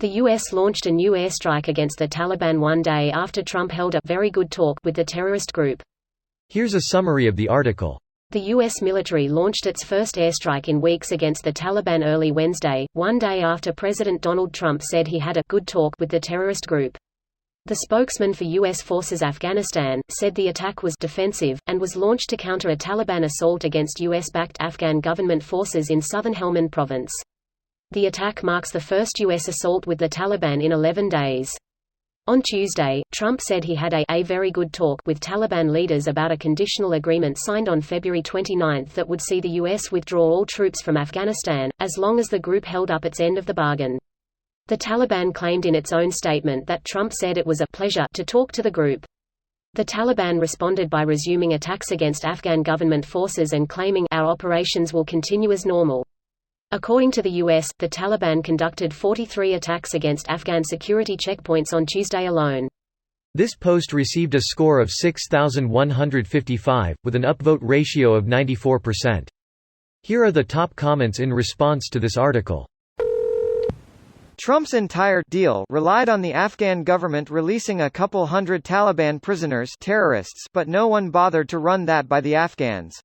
The U.S. launched a new airstrike against the Taliban one day after Trump held a very good talk with the terrorist group. Here's a summary of the article. The U.S. military launched its first airstrike in weeks against the Taliban early Wednesday, one day after President Donald Trump said he had a good talk with the terrorist group. The spokesman for U.S. forces Afghanistan said the attack was defensive, and was launched to counter a Taliban assault against U.S.-backed Afghan government forces in southern Helmand province. The attack marks the first U.S. assault with the Taliban in 11 days. On Tuesday, Trump said he had a very good talk with Taliban leaders about a conditional agreement signed on February 29 that would see the U.S. withdraw all troops from Afghanistan, as long as the group held up its end of the bargain. The Taliban claimed in its own statement that Trump said it was a pleasure to talk to the group. The Taliban responded by resuming attacks against Afghan government forces and claiming, "Our operations will continue as normal." According to the U.S., the Taliban conducted 43 attacks against Afghan security checkpoints on Tuesday alone. This post received a score of 6,155, with an upvote ratio of 94%. Here are the top comments in response to this article. Trump's entire deal relied on the Afghan government releasing a couple hundred Taliban prisoners, terrorists, but no one bothered to run that by the Afghans.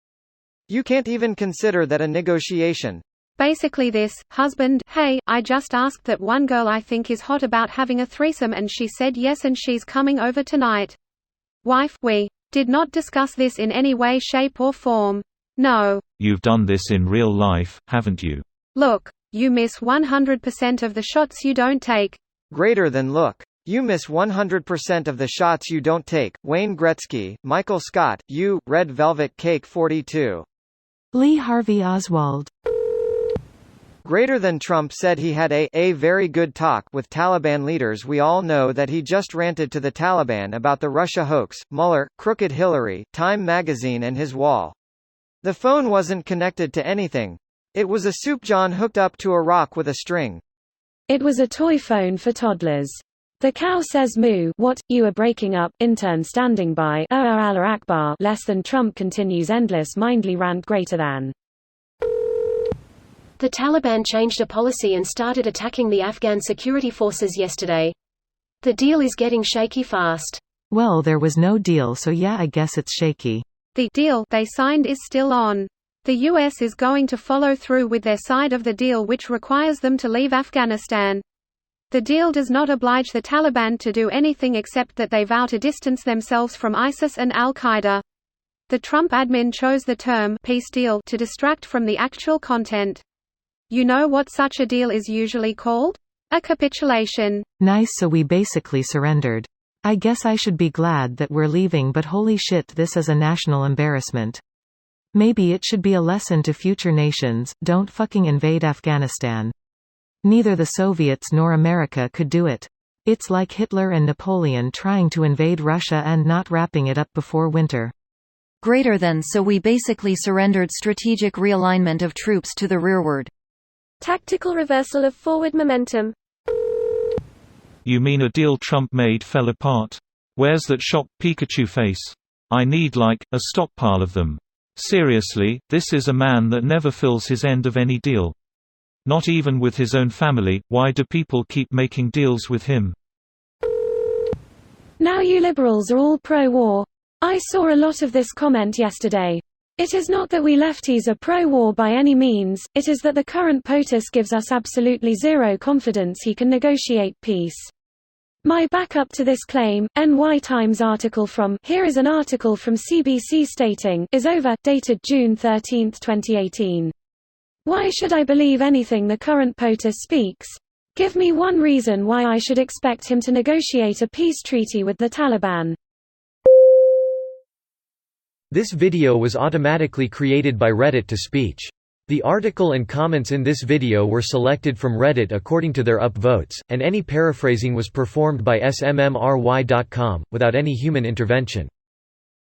You can't even consider that a negotiation. Basically this, husband, hey, I just asked that one girl I think is hot about having a threesome and she said yes and she's coming over tonight. Wife, we did not discuss this in any way, shape or form. No. You've done this in real life, haven't you? Look, you miss 100% of the shots you don't take. Greater than look. You miss 100% of the shots you don't take. Wayne Gretzky, Michael Scott, you, Red Velvet Cake 42. Lee Harvey Oswald. Greater than Trump said he had a very good talk with Taliban leaders. We all know that he just ranted to the Taliban about the Russia hoax, Mueller, Crooked Hillary, Time magazine and his wall. The phone wasn't connected to anything. It was a soup John hooked up to a rock with a string. It was a toy phone for toddlers. The cow says moo. What, you are breaking up? Intern standing by. Allah Akbar. Less than Trump continues endless mindly rant greater than. The Taliban changed a policy and started attacking the Afghan security forces yesterday. The deal is getting shaky fast. Well, there was no deal, so yeah, I guess it's shaky. The deal they signed is still on. The U.S. is going to follow through with their side of the deal, which requires them to leave Afghanistan. The deal does not oblige the Taliban to do anything except that they vow to distance themselves from ISIS and al-Qaeda. The Trump admin chose the term peace deal to distract from the actual content. You know what such a deal is usually called? A capitulation. Nice, so we basically surrendered. I guess I should be glad that we're leaving, but holy shit, this is a national embarrassment. Maybe it should be a lesson to future nations, don't fucking invade Afghanistan. Neither the Soviets nor America could do it. It's like Hitler and Napoleon trying to invade Russia and not wrapping it up before winter. Greater than, so we basically surrendered. Strategic realignment of troops to the rearward. Tactical reversal of forward momentum. You mean a deal Trump made fell apart? Where's that shocked Pikachu face? I need like, a stockpile of them. Seriously, this is a man that never fills his end of any deal. Not even with his own family. Why do people keep making deals with him? Now you liberals are all pro-war. I saw a lot of this comment yesterday. It is not that we lefties are pro-war by any means, it is that the current POTUS gives us absolutely zero confidence he can negotiate peace. My backup to this claim, NY Times article from, here is an article from CBC stating, is over, dated June 13, 2018. Why should I believe anything the current POTUS speaks? Give me one reason why I should expect him to negotiate a peace treaty with the Taliban. This video was automatically created by Reddit to speech. The article and comments in this video were selected from Reddit according to their upvotes, and any paraphrasing was performed by smmry.com, without any human intervention.